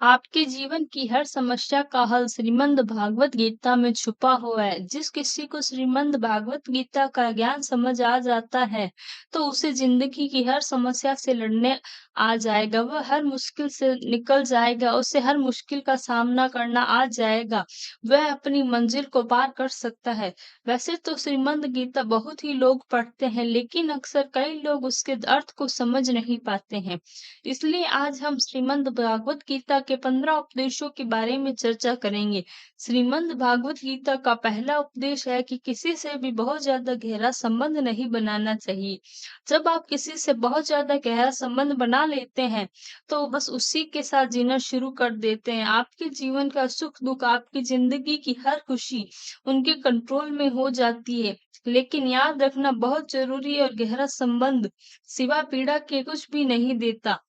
आपके जीवन की हर समस्या का हल श्रीमद् भागवत गीता में छुपा हुआ है। जिस किसी को श्रीमद् भागवत गीता का ज्ञान समझ आ जाता है, तो उसे जिंदगी की हर समस्या से लड़ने आ जाएगा। वह हर मुश्किल से निकल जाएगा, उसे हर मुश्किल का सामना करना आ जाएगा। वह अपनी मंजिल को पार कर सकता है। वैसे तो श्रीमद् गीता बहुत ही लोग पढ़ते हैं, लेकिन अक्सर कई लोग उसके अर्थ को समझ नहीं पाते हैं। इसलिए आज हम श्रीमद् भागवत गीता के 15 उपदेशों के बारे में चर्चा करेंगे। श्रीमद् भागवत गीता का पहला उपदेश है कि किसी से भी बहुत ज्यादा गहरा संबंध नहीं बनाना चाहिए। जब आप किसी से बहुत ज्यादा गहरा संबंध बना लेते हैं, तो बस उसी के साथ जीना शुरू कर देते हैं। आपके जीवन का सुख दुख, आपकी जिंदगी की हर खुशी उनके कंट्रोल में हो जाती है। लेकिन याद रखना बहुत जरूरी है, और गहरा संबंध सिवा पीड़ा के कुछ भी नहीं देता।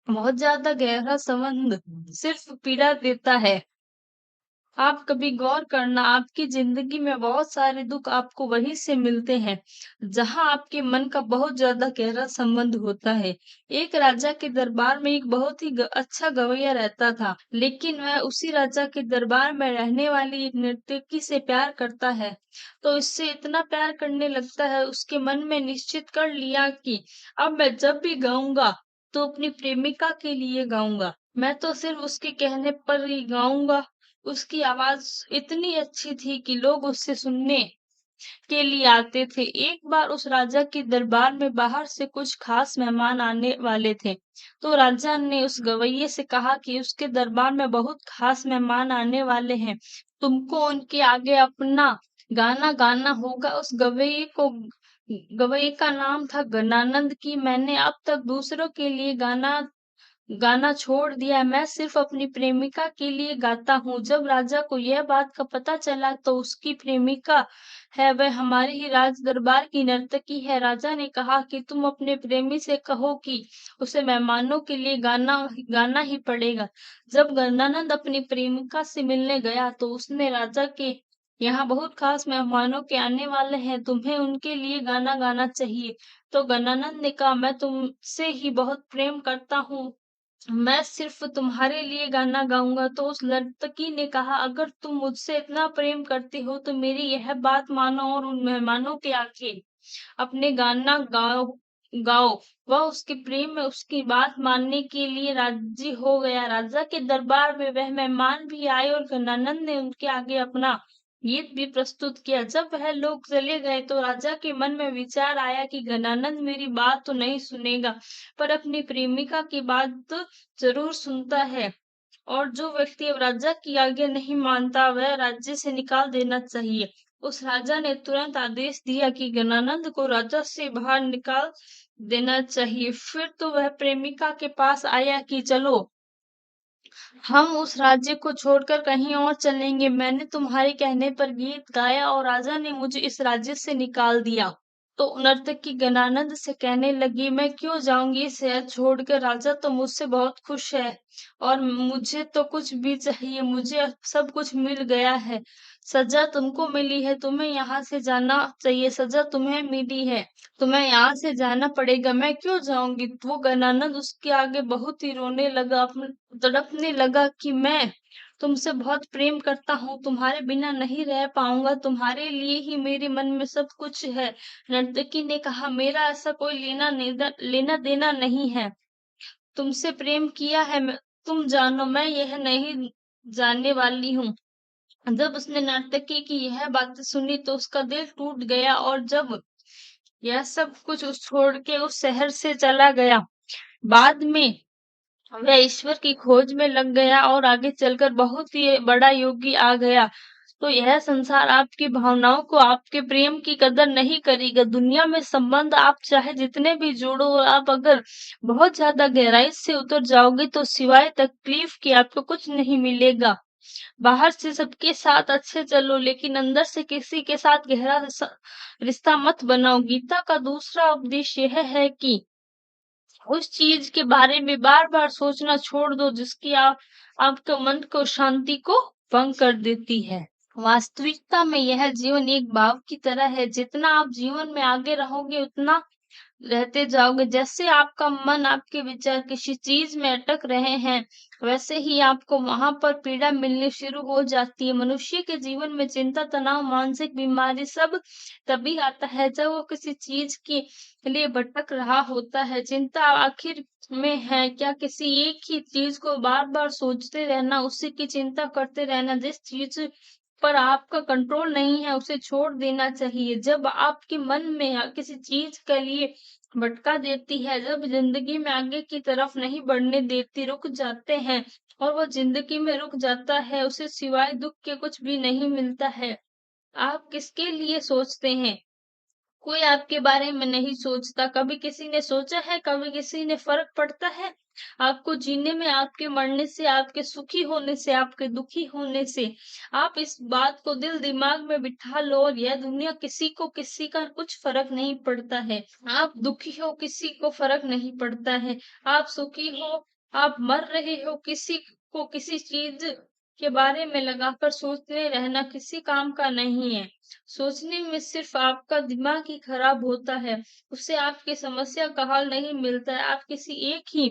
बहुत ज्यादा गहरा संबंध सिर्फ पीड़ा देता है। आप कभी गौर करना, आपकी जिंदगी में बहुत सारे दुख आपको वहीं से मिलते हैं जहां आपके मन का बहुत ज्यादा गहरा संबंध होता है। एक राजा के दरबार में एक बहुत ही अच्छा गवैया रहता था, लेकिन वह उसी राजा के दरबार में रहने वाली एक नर्तकी से प्यार करता है। तो इससे इतना प्यार करने लगता है, उसके मन में निश्चित कर लिया कि अब मैं जब भी गाऊंगा तो अपनी प्रेमिका के लिए गाऊंगा। मैं तो सिर्फ उसके कहने पर ही गाऊंगा। उसकी आवाज इतनी अच्छी थी कि लोग उससे सुनने के लिए आते थे। एक बार उस राजा के दरबार में बाहर से कुछ खास मेहमान आने वाले थे। तो राजा ने उस गवैये से कहा कि उसके दरबार में बहुत खास मेहमान आने वाले हैं, तुमको उनके आगे अपना गाना गाना होगा। उस गवैये का नाम था गणानंद। की मैंने अब तक दूसरों के लिए गाना गाना छोड़ दिया है, मैं सिर्फ अपनी प्रेमिका के लिए गाता हूँ। जब राजा को यह बात का पता चला, तो उसकी प्रेमिका है, वह हमारे ही राज दरबार की नर्तकी है। राजा ने कहा कि तुम अपने प्रेमी से कहो कि उसे मेहमानों के लिए गाना गाना ही पड़ेगा। जब गणानंद अपनी प्रेमिका से मिलने गया, तो उसने राजा के यहाँ बहुत खास मेहमानों के आने वाले हैं, तुम्हें उनके लिए गाना गाना चाहिए। तो गणानंद ने कहा, मैं तुमसे ही बहुत प्रेम करता हूँ, मैं सिर्फ तुम्हारे लिए गाना गाऊंगा। तो उस नर्तकी ने कहा, अगर तुम मुझसे इतना प्रेम करती हो तो मेरी यह बात मानो और उन मेहमानों के आगे अपने गाना गाओ गाओ। वह उसके प्रेम में उसकी बात मानने के लिए राजी हो गया। राजा के दरबार में वह मेहमान भी आए और गणानंद ने उनके आगे अपना गीत भी प्रस्तुत किया। जब वह लोग चले गए, तो राजा के मन में विचार आया कि गणानंद मेरी बात तो नहीं सुनेगा, पर अपनी प्रेमिका की बात तो जरूर सुनता है। और जो व्यक्ति अब राजा की आज्ञा नहीं मानता, वह राज्य से निकाल देना चाहिए। उस राजा ने तुरंत आदेश दिया कि गणानंद को राजा से बाहर निकाल देना चाहिए। फिर तो वह प्रेमिका के पास आया कि चलो, हम उस राज्य को छोड़कर कहीं और चलेंगे। मैंने तुम्हारे कहने पर गीत गाया और राजा ने मुझे इस राज्य से निकाल दिया। तो नर्तकी गणानंद से कहने लगी, मैं क्यों जाऊंगी शहर छोड़कर, राजा तो मुझसे बहुत खुश है और मुझे तो कुछ भी चाहिए, मुझे सब कुछ मिल गया है। सजा तुमको मिली है, तुम्हें यहाँ से जाना चाहिए। सजा तुम्हें मिली है, तुम्हें यहाँ से जाना पड़ेगा, मैं क्यों जाऊंगी। वो गणानंद उसके आगे बहुत ही रोने लगा, अपने तड़पने लगा कि मैं तुमसे बहुत प्रेम करता हूँ, तुम्हारे बिना नहीं रह पाऊंगा, तुम्हारे लिए ही मेरे मन में सब कुछ है। नर्तकी ने कहा, मेरा ऐसा कोई लेना देना नहीं है, तुमसे प्रेम किया है तुम जानो, मैं यह नहीं जानने वाली हूँ। जब उसने नर्तकी की यह बात सुनी, तो उसका दिल टूट गया, और जब यह सब कुछ उस छोड़ के उस शहर से चला गया, बाद में वह ईश्वर की खोज में लग गया और आगे चलकर बहुत ही बड़ा योगी आ गया। तो यह संसार आपकी भावनाओं को, आपके प्रेम की कदर नहीं करेगा। दुनिया में संबंध आप चाहे जितने भी जोड़ो, आप अगर बहुत ज्यादा गहराई से उतर जाओगे, तो सिवाय तकलीफ के आपको कुछ नहीं मिलेगा। बाहर से सबके साथ अच्छे चलो, लेकिन अंदर से किसी के साथ गहरा रिश्ता मत बनाओ। गीता का दूसरा उपदेश यह है कि उस चीज के बारे में बार बार सोचना छोड़ दो जिसकी आपके मन को शांति को भंग कर देती है। वास्तविकता में यह जीवन एक भाव की तरह है, जितना आप जीवन में आगे रहोगे, उतना रहते जाओगे। जैसे आपका मन, आपके विचार किसी चीज में अटक रहे हैं, वैसे ही आपको वहां पर पीड़ा मिलनी शुरू हो जाती है। मनुष्य के जीवन में चिंता, तनाव, मानसिक बीमारी सब तभी आता है जब वो किसी चीज के लिए भटक रहा होता है। चिंता आखिर में है क्या? किसी एक ही चीज को बार बार सोचते रहना, उसी की चिंता करते रहना। जिस चीज पर आपका कंट्रोल नहीं है उसे छोड़ देना चाहिए। जब आपके मन में किसी चीज के लिए भटका देती है, जब जिंदगी में आगे की तरफ नहीं बढ़ने देती, रुक जाते हैं और वो जिंदगी में रुक जाता है, उसे सिवाय दुख के कुछ भी नहीं मिलता है। आप किसके लिए सोचते हैं? कोई आपके बारे में नहीं सोचता। कभी किसी ने सोचा है? कभी किसी ने फर्क पड़ता है आपको जीने में, आपके मरने से, आपके सुखी होने से, आपके दुखी होने से? आप इस बात को दिल दिमाग में बिठा लो, और यह दुनिया किसी को किसी का कुछ फर्क नहीं पड़ता है। आप दुखी हो, किसी को फर्क नहीं पड़ता है। आप सुखी हो, आप मर रहे हो, किसी को किसी चीज के बारे में लगाकर सोचते रहना किसी काम का नहीं है। सोचने में सिर्फ आपका दिमाग ही खराब होता है, उससे आपकी समस्या का हल नहीं मिलता है। आप किसी एक ही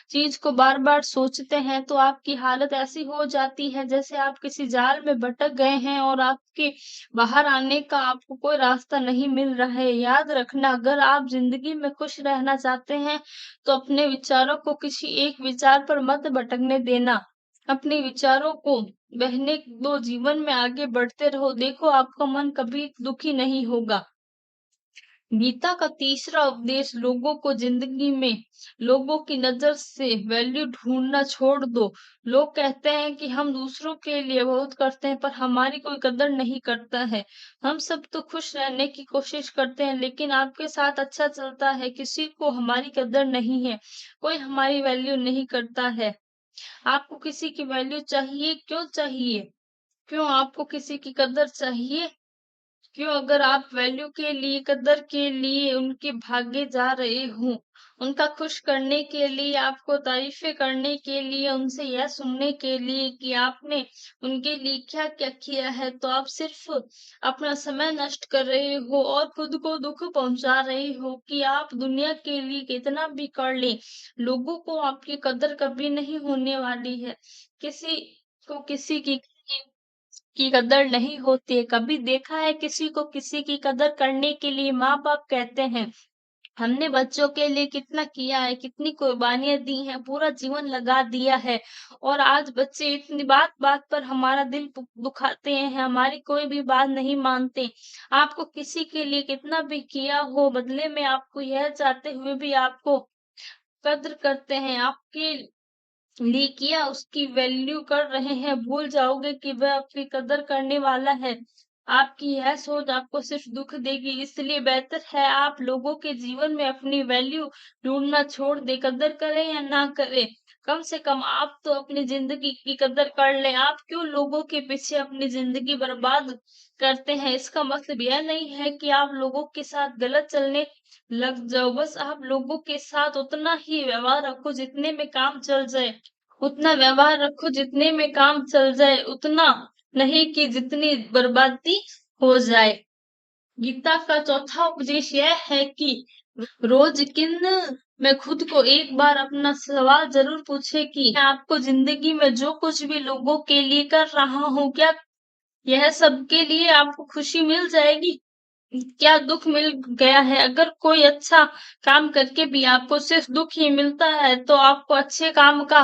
चीज को बार बार सोचते हैं तो आपकी हालत ऐसी हो जाती है जैसे आप किसी जाल में भटक गए हैं और आपके बाहर आने का आपको कोई रास्ता नहीं मिल रहा है। याद रखना, अगर आप जिंदगी में खुश रहना चाहते हैं तो अपने विचारों को किसी एक विचार पर मत भटकने देना। अपने विचारों को बहने दो, जीवन में आगे बढ़ते रहो। देखो, आपका मन कभी दुखी नहीं होगा। गीता का तीसरा उपदेश, लोगों को जिंदगी में लोगों की नजर से वैल्यू ढूंढना छोड़ दो। लोग कहते हैं कि हम दूसरों के लिए बहुत करते हैं पर हमारी कोई कदर नहीं करता है। हम सब तो खुश रहने की कोशिश करते हैं, लेकिन आपके साथ अच्छा चलता है, किसी को हमारी कदर नहीं है, कोई हमारी वैल्यू नहीं करता है। आपको किसी की वैल्यू चाहिए? क्यों चाहिए? क्यों आपको किसी की कदर चाहिए? क्यों? अगर आप वैल्यू के लिए, कदर के लिए उनके भागे जा रहे हो, उनका खुश करने के लिए, आपको तारीफें करने के लिए, उनसे यह सुनने के लिए कि आपने उनके लिए क्या क्या किया है, तो आप सिर्फ अपना समय नष्ट कर रहे हो और खुद को दुख पहुंचा रहे हो। कि आप दुनिया के लिए कितना भी कर ले, लोगों को आपकी कदर कभी नहीं होने वाली है। किसी को किसी की कदर नहीं होती है। कभी देखा है किसी को किसी की कदर करने के लिए? माँ बाप कहते हैं हमने बच्चों के लिए कितना किया है, कितनी कुर्बानियां दी हैं, पूरा जीवन लगा दिया है, और आज बच्चे इतनी बात बात पर हमारा दिल दुखाते हैं, हमारी कोई भी बात नहीं मानते। आपको किसी के लिए कितना भी किया हो, बदले में आपको यह चाहते हुए भी आपको कद्र करते हैं, आपके लिए किया उसकी वैल्यू कर रहे हैं, भूल जाओगे कि वह आपकी कदर करने वाला है। आपकी यह सोच आपको सिर्फ दुख देगी, इसलिए बेहतर है आप लोगों के जीवन में अपनी वैल्यू ढूंढना छोड़ दे। कदर करें या ना करें, कम से कम आप तो अपनी जिंदगी की कदर कर लें। आप क्यों लोगों के पीछे अपनी जिंदगी बर्बाद करते हैं? इसका मतलब यह नहीं है कि आप लोगों के साथ गलत चलने लग जाओ, बस आप लोगों के साथ उतना ही व्यवहार रखो जितने में काम चल जाए, उतना व्यवहार रखो जितने में काम चल जाए, उतना नहीं कि जितनी बर्बादी हो जाए। गीता का चौथा उपदेश यह है कि रोज किन में खुद को एक बार अपना सवाल जरूर पूछे कि मैं आपको जिंदगी में जो कुछ भी लोगों के लिए कर रहा हूँ, क्या यह सबके लिए आपको खुशी मिल जाएगी? क्या दुख मिल गया है? अगर कोई अच्छा काम करके भी आपको सिर्फ दुख ही मिलता है तो आपको अच्छे काम का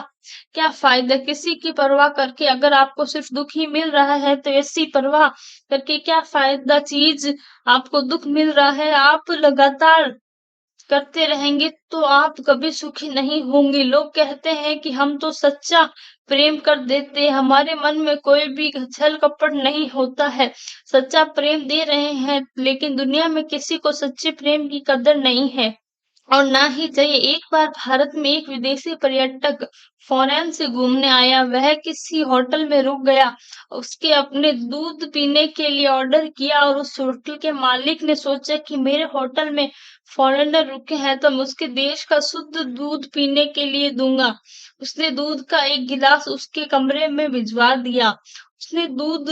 क्या फायदा? किसी की परवाह करके अगर आपको सिर्फ दुख ही मिल रहा है तो ऐसी परवाह करके क्या फायदा? चीज आपको दुख मिल रहा है, आप लगातार करते रहेंगे तो आप कभी सुखी नहीं होंगे। लोग कहते हैं कि हम तो सच्चा प्रेम कर देते, हमारे मन में कोई भी छल कपट नहीं होता है, सच्चा प्रेम दे रहे हैं, लेकिन दुनिया में किसी को सच्चे प्रेम की कदर नहीं है और ना ही चाहिए। एक बार भारत में एक विदेशी पर्यटक फॉरेन से घूमने आया, वह किसी होटल में रुक गया, उसके अपने दूध पीने के लिए ऑर्डर किया और उस होटल के मालिक ने सोचा कि मेरे होटल में फॉरेनर रुके हैं तो मैं उसके देश का शुद्ध दूध पीने के लिए दूंगा। उसने दूध का एक गिलास उसके कमरे में भिजवा दिया। उसने दूध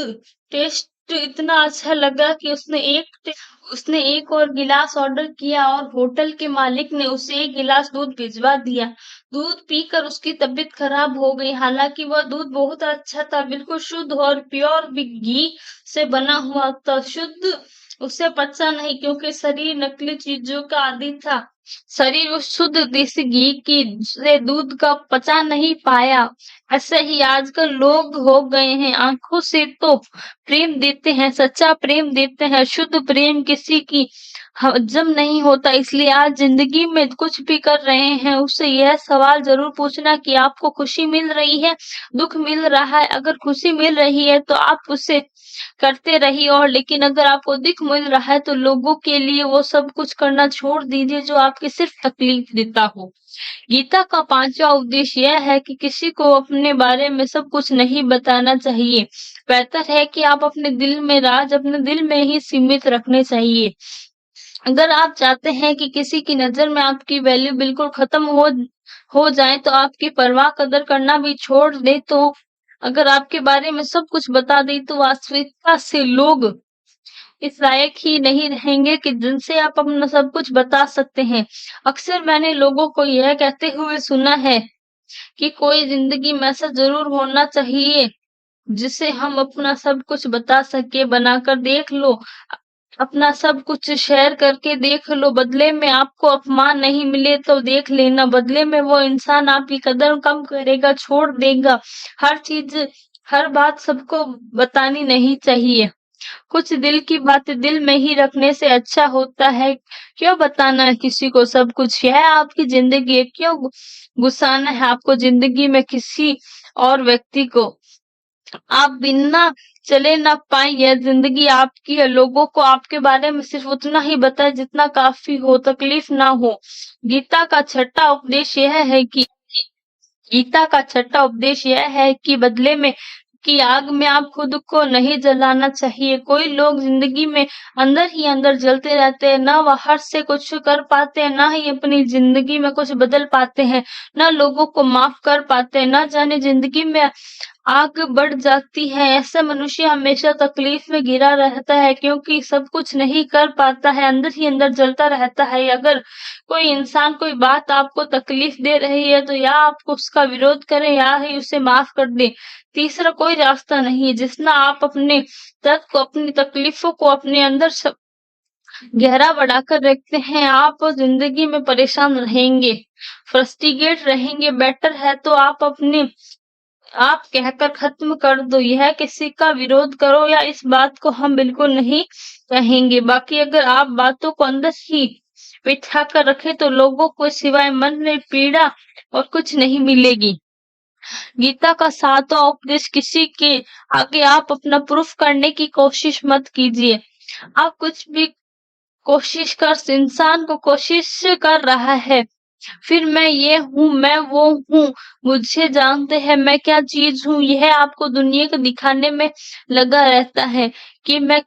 टेस्ट टेस्ट इतना अच्छा लगा कि उसने एक और गिलास ऑर्डर किया और होटल के मालिक ने उसे एक गिलास दूध भिजवा दिया। दूध पीकर उसकी तबीयत खराब हो गई। हालांकि वह दूध बहुत अच्छा था, बिल्कुल शुद्ध और प्योर घी से बना हुआ था। शुद्ध उसे पचा नहीं क्योंकि शरीर नकली चीजों का आदी था। शरीर उस शुद्ध देसी घी की से दूध का पचा नहीं पाया। ऐसे ही आजकल लोग हो गए हैं, आंखों से तो प्रेम देते हैं, सच्चा प्रेम देते हैं, शुद्ध प्रेम किसी की हजम नहीं होता। इसलिए आज जिंदगी में कुछ भी कर रहे हैं उससे यह सवाल जरूर पूछना कि आपको खुशी मिल रही है, दुख मिल रहा है। अगर खुशी मिल रही है तो आप उसे करते रहिए, और लेकिन अगर आपको दुख मिल रहा है तो लोगों के लिए वो सब कुछ करना छोड़ दीजिए जो आपकी सिर्फ तकलीफ देता हो। गीता का 5वां उपदेश यह है कि किसी को अपने बारे में सब कुछ नहीं बताना चाहिए। बेहतर है कि आप अपने दिल में राज अपने दिल में ही सीमित रखने चाहिए। अगर आप चाहते हैं कि किसी की नजर में आपकी वैल्यू बिल्कुल खत्म हो जाए तो आपकी परवाह कदर करना भी छोड़ दे, तो अगर आपके बारे में सब कुछ बता दे तो वास्तविकता से लोग इस लायक ही नहीं रहेंगे कि जिनसे आप अपना सब कुछ बता सकते हैं। अक्सर मैंने लोगों को यह कहते हुए सुना है कि कोई जिंदगी में ऐसा जरूर होना चाहिए जिसे हम अपना सब कुछ बता सके। बनाकर देख लो, अपना सब कुछ शेयर करके देख लो, बदले में आपको अपमान नहीं मिले तो देख लेना, बदले में वो इंसान आपकी कदर कम करेगा, छोड़ देगा। हर बात सबको बतानी नहीं चाहिए। कुछ दिल की बातें दिल में ही रखने से अच्छा होता है। क्यों बताना है किसी को सब कुछ? यह आपकी जिंदगी है, क्यों गुस्साना है आपको जिंदगी में किसी और व्यक्ति को? आप बिना चले ना पाए, यह जिंदगी आपकी है। लोगों को आपके बारे में सिर्फ उतना ही बताए जितना काफी हो, तकलीफ ना हो। गीता का छठा उपदेश यह है कि गीता का छठा उपदेश यह है कि बदले में की आग में आप खुद को नहीं जलाना चाहिए। कोई लोग जिंदगी में अंदर ही अंदर जलते रहते हैं, ना बाहर से कुछ कर पाते हैं, ना ही अपनी जिंदगी में कुछ बदल पाते हैं, ना लोगों को माफ कर पाते हैं। ना जाने जिंदगी में आग बढ़ जाती है। ऐसा मनुष्य हमेशा तकलीफ में घिरा रहता है क्योंकि सब कुछ नहीं कर पाता है, अंदर ही अंदर जलता रहता है। अगर कोई इंसान कोई बात आपको तकलीफ दे रही है तो या आप उसका विरोध करें या ही उसे माफ कर दें। तीसरा कोई रास्ता नहीं है। जितना आप अपने दर्द को, अपनी तकलीफों को अपने अंदर गहरा बढ़ाकर रखते हैं, आप जिंदगी में परेशान रहेंगे, फ्रस्ट्रेटेड रहेंगे। बेटर है तो आप कहकर खत्म कर दो, यह किसी का विरोध करो या इस बात को हम बिल्कुल नहीं कहेंगे। बाकी अगर आप बातों को अंदर ही बिठा कर रखे तो लोगों को सिवाय मन में पीड़ा और कुछ नहीं मिलेगी। गीता का 7वां उपदेश, किसी के आगे आप अपना प्रूफ करने की कोशिश मत कीजिए। आप कुछ भी कोशिश कर इंसान को कोशिश कर रहा है, फिर मैं ये हूँ, मैं वो हूँ, मुझे जानते हैं मैं क्या चीज हूँ, यह आपको दुनिया को दिखाने में लगा रहता है कि मैं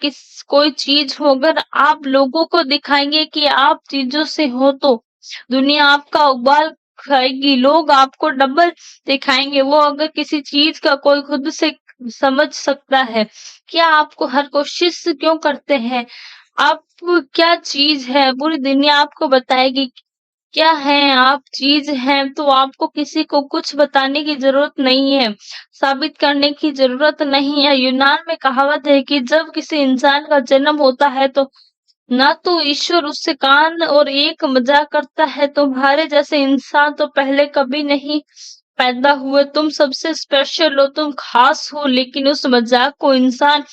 कोई चीज हूँ। अगर आप लोगों को दिखाएंगे कि आप चीजों से हो तो दुनिया आपका उबाल खाएगी, लोग आपको डबल दिखाएंगे। वो अगर किसी चीज का कोई खुद से समझ सकता है, क्या आपको हर कोशिश क्यों करते हैं? आप क्या चीज है पूरी दुनिया आपको बताएगी क्या है आप चीज हैं, तो आपको किसी को कुछ बताने की जरूरत नहीं है, साबित करने की जरूरत नहीं है। यूनान में कहावत है कि जब किसी इंसान का जन्म होता है तो ना तो ईश्वर उससे कान और एक मजाक करता है, तुम्हारे जैसे इंसान तो पहले कभी नहीं पैदा हुए, तुम सबसे स्पेशल हो, तुम खास हो। लेकिन उस मजाक को इंसान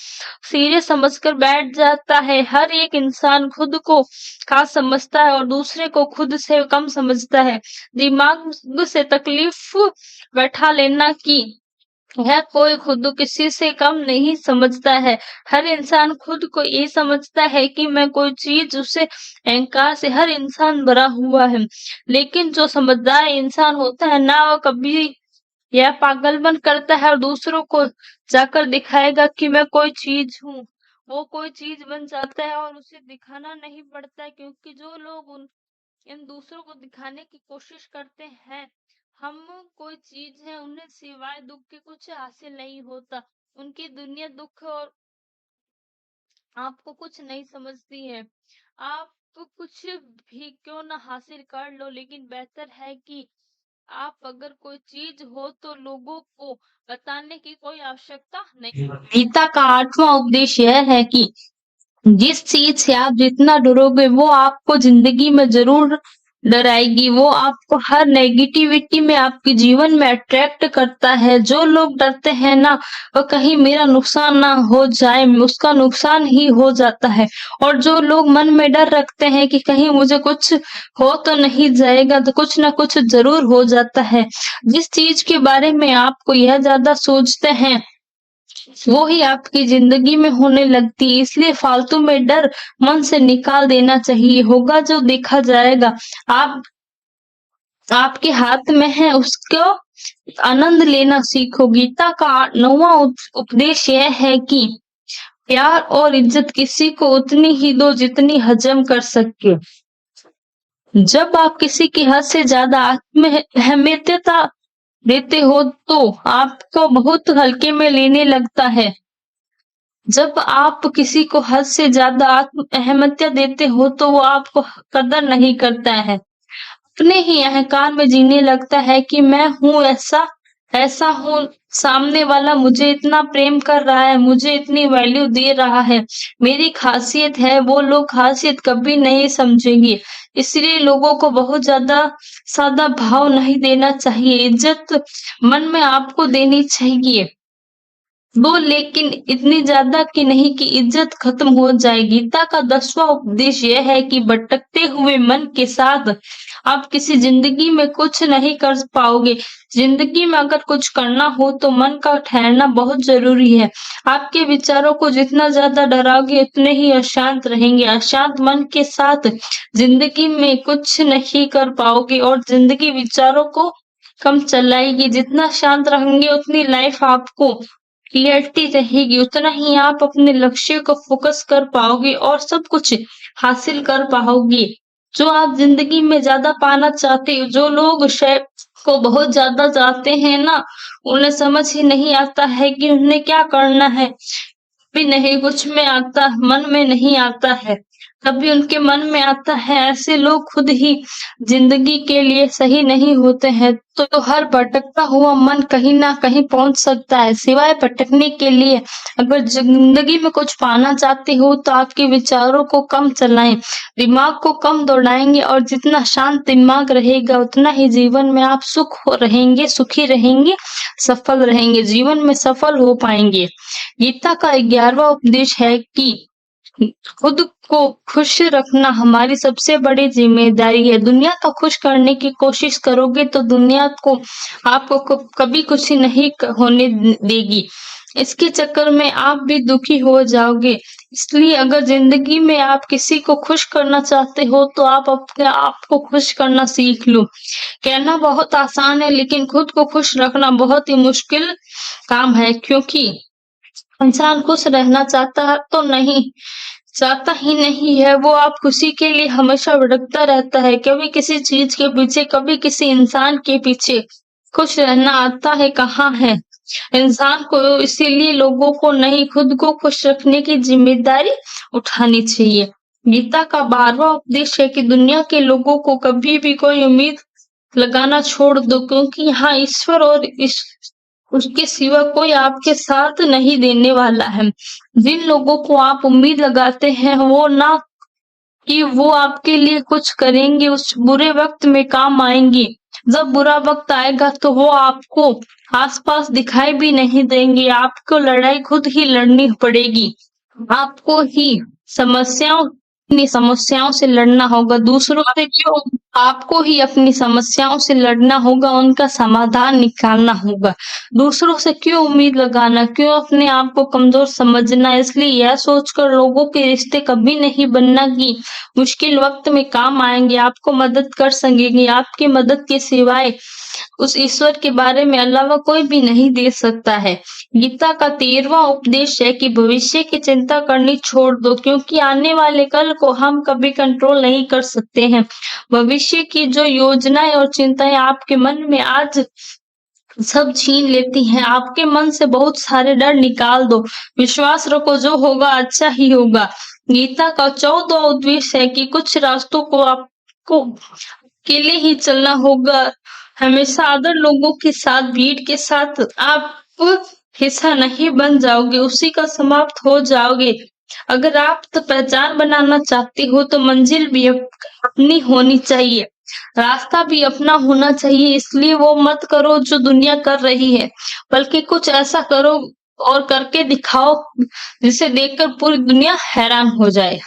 सीरियस समझकर बैठ जाता है। हर एक इंसान खुद को खास समझता है और दूसरे को खुद से कम समझता है। दिमाग से तकलीफ बैठा लेना कि यह कोई खुद को किसी से कम नहीं समझता है। हर इंसान खुद को ये समझता है कि मैं कोई चीज, उसे अहंकार से हर इंसान भरा हुआ है। लेकिन जो समझदार इंसान होता है ना, वो कभी यह पागलपन करता है और दूसरों को जाकर दिखाएगा कि मैं कोई चीज हूँ। वो कोई चीज बन जाता है और उसे दिखाना नहीं पड़ता है, क्योंकि जो लोग इन दूसरों को दिखाने की कोशिश करते हैं हम कोई चीज है, उन्हें सिवाय दुख के कुछ हासिल नहीं होता। उनकी दुनिया दुख और आपको कुछ नहीं समझती है। आप कुछ भी क्यों ना हासिल कर लो, लेकिन बेहतर है कि आप अगर कोई चीज हो तो लोगों को बताने की कोई आवश्यकता नहीं। गीता का 8वां उपदेश यह है कि जिस चीज से आप जितना डरोगे वो आपको जिंदगी में ज़रूर डराएगी, वो आपको हर नेगेटिविटी में आपके जीवन में अट्रैक्ट करता है। जो लोग डरते हैं ना, वो कहीं मेरा नुकसान ना हो जाए, उसका नुकसान ही हो जाता है। और जो लोग मन में डर रखते हैं कि कहीं मुझे कुछ हो तो नहीं जाएगा, तो कुछ ना कुछ ज़रूर हो जाता है। जिस चीज के बारे में आपको यह ज़्यादा सोचते हैं, वो ही आपकी ज़िंदगी में होने लगती है, इसलिए फालतू में डर मन से निकाल देना चाहिए। होगा जो देखा जाएगा। आप आपके हाथ में है, उसको आनंद लेना सीखो। गीता का 9वां उपदेश यह है कि प्यार और इज्जत किसी को उतनी ही दो जितनी हजम कर सके। जब आप किसी की हद से ज़्यादा अहमियतता देते हो तो आपको बहुत हल्के में लेने लगता है। जब आप किसी को हद से ज़्यादा अहमियत देते हो तो वो आपको कदर नहीं करता है। अपने ही अहंकार में जीने लगता है कि मैं हूँ ऐसा, ऐसा हूँ, सामने वाला मुझे इतना प्रेम कर रहा है, मुझे इतनी वैल्यू दे रहा है, मेरी खासियत है, वो लोग खासियत कभी नहीं समझेंगे। इसलिए लोगों को बहुत ज़्यादा सादा भाव नहीं देना चाहिए, इज्जत मन में आपको देनी चाहिए। वो लेकिन इतनी ज़्यादा कि नहीं कि इज्जत खत्म हो जाए। गीता का 10वां उपदेश यह है कि भटकते हुए मन के साथ आप किसी ज़िंदगी में कुछ नहीं कर पाओगे। ज़िंदगी में अगर कुछ करना हो तो मन का ठहरना बहुत ज़रूरी है। आपके विचारों को जितना ज़्यादा डराओगे उतने ही अशांत रहेंगे। अशांत मन के साथ ज़िंदगी में कुछ नहीं कर पाओगे और ज़िंदगी विचारों को कम चलाएगी। जितना शांत रहेंगे उतनी लाइफ आपको क्लियरिटी रहेगी, उतना ही आप अपने लक्ष्य को फोकस कर पाओगे और सब कुछ हासिल कर पाओगे। जो आप ज़िंदगी में ज़्यादा पाना चाहते हो, जो लोग शायद को बहुत ज़्यादा चाहते हैं ना, उन्हें समझ ही नहीं आता है कि उन्हें क्या करना है। भी नहीं कुछ में आता मन में नहीं आता है, कभी उनके मन में आता है। ऐसे लोग खुद ही ज़िंदगी के लिए सही नहीं होते हैं, तो हर भटकता हुआ मन कहीं न कहीं पहुँच सकता है। सिवाय भटकने के लिए अगर ज़िंदगी में कुछ पाना चाहते हो तो आपके विचारों को कम चलाएँ, दिमाग को कम दौड़ाएँगे और जितना शांत दिमाग रहेगा उतना ही जीवन में आप रहेंगे, सुखी रहेंगे, सफल रहेंगे, जीवन में सफल हो पाएँगे। गीता का 11वां उपदेश है कि खुद को खुश रखना हमारी सबसे बड़ी ज़िम्मेदारी है। दुनिया को खुश करने की कोशिश करोगे तो दुनिया को आपको कभी खुशी नहीं होने देगी। इसके चक्कर में आप भी दुखी हो जाओगे। इसलिए अगर ज़िंदगी में आप किसी को खुश करना चाहते हो तो आप अपने आप को खुश करना सीख लो। कहना बहुत आसान है लेकिन खुद को खुश रखना बहुत ही मुश्किल काम है, क्योंकि इंसान खुश रहना चाहता ही नहीं है, वो आप खुशी के लिए हमेशा भटकता रहता है, कभी किसी चीज़ के पीछे, कभी किसी इंसान के पीछे। खुश रहना आता है कहाँ है इंसान को, इसीलिए लोगों को नहीं खुद को खुश रखने की ज़िम्मेदारी उठानी चाहिए। गीता का 12वां उपदेश है कि दुनिया के लोगों को कभी भी कोई उम्मीद लगाना छोड़ दो, क्योंकि यहाँ ईश्वर और उसके सिवा कोई आपके साथ नहीं देने वाला है। जिन लोगों को आप उम्मीद लगाते हैं वो ना कि वो आपके लिए कुछ करेंगे, उस बुरे वक़्त में काम आएँगे। जब बुरा वक़्त आएगा तो वो आपको आस-पास दिखाई भी नहीं देंगे, आपको लड़ाई खुद ही लड़नी पड़ेगी। आपको ही समस्याओं अपनी समस्याओं से लड़ना होगा, दूसरों से क्यों आपको ही अपनी समस्याओं से लड़ना होगा, उनका समाधान निकालना होगा। दूसरों से क्यों उम्मीद लगाना, क्यों अपने आप को कमज़ोर समझना। इसलिए यह सोचकर लोगों के रिश्ते कभी नहीं बनना कि मुश्किल वक़्त में काम आएँगे, आपको मदद कर सकेंगे, आपकी मदद के सिवाय उस ईश्वर के बारे में अलावा कोई भी नहीं दे सकता है। गीता का 13वां उपदेश है कि भविष्य की चिंता करनी छोड़ दो, क्योंकि आने वाले कल को हम कभी कंट्रोल नहीं कर सकते हैं। भविष्य की जो योजनाएं और चिंताएं आपके मन में आज सब छीन लेती हैं। आपके मन से बहुत सारे डर निकाल दो। विश्वास रखो जो होगा अच्छा ही होगा। गीता का 14वां उपदेश है कि कुछ रास्तों को आपको अकेले ही चलना होगा। हमेशा अदर लोगों के साथ, भीड़ के साथ आप हिस्सा नहीं बन जाओगे, उसी का समाप्त हो जाओगे। अगर आप तो पहचान बनाना चाहते हो तो मंजिल भी अपनी होनी चाहिए। रास्ता भी अपना होना चाहिए, इसलिए वो मत करो जो दुनिया कर रही है, बल्कि कुछ ऐसा करो और करके दिखाओ जिसे देखकर पूरी दुनिया हैरान हो जाए।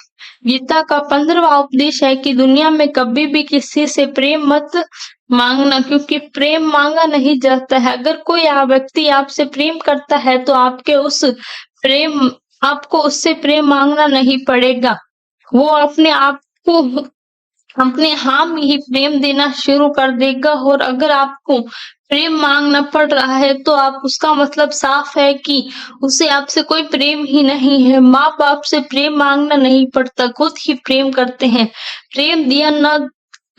गीता का 15वां उपदेश है कि दुनिया में कभी भी किसी से प्रेम मत मांगना, क्योंकि प्रेम मांगा नहीं जाता है। अगर कोई व्यक्ति आपसे प्रेम करता है तो प्रेम आपको उससे प्रेम मांगना नहीं पड़ेगा। वो अपने हाँ में ही प्रेम देना शुरू कर देगा। और अगर आपको प्रेम मांगना पड़ रहा है तो आप उसका मतलब साफ है कि उसे आपसे कोई प्रेम ही नहीं है। माँ बाप से प्रेम मांगना नहीं पड़ता, खुद ही प्रेम करते हैं। प्रेम दिया न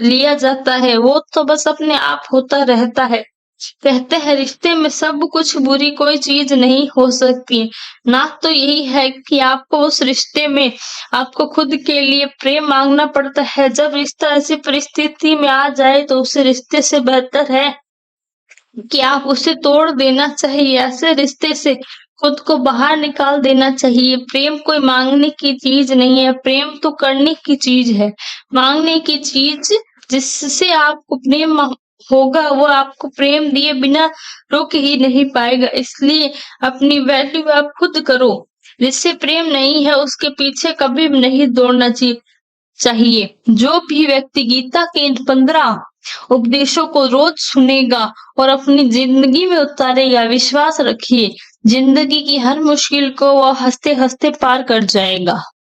लिया जाता है, वो तो बस अपने आप होता रहता है। कहते हैं रिश्ते में सब कुछ बुरी कोई चीज नहीं हो सकती। ना तो यही है कि आपको उस रिश्ते में आपको खुद के लिए प्रेम मांगना पड़ता है। जब रिश्ता ऐसी परिस्थिति में आ जाए तो उस रिश्ते से बेहतर है कि आप उसे तोड़ देना चाहिए। ऐसे रिश्ते से खुद को बाहर निकाल देना चाहिए। प्रेम कोई मांगने की चीज नहीं है, प्रेम तो करने की चीज है। मांगने की चीज जिससे आपको होगा वो आपको प्रेम दिए बिना रुक ही नहीं पाएगा। इसलिए अपनी वैल्यू आप खुद करो। जिससे प्रेम नहीं है उसके पीछे कभी भी नहीं दौड़ना चाहिए। जो भी व्यक्ति गीता के इन 15 उपदेशों को रोज सुनेगा और अपनी जिंदगी में उतारेगा, विश्वास रखिए जिंदगी की हर मुश्किल को वह हंसते हंसते पार कर जाएगा।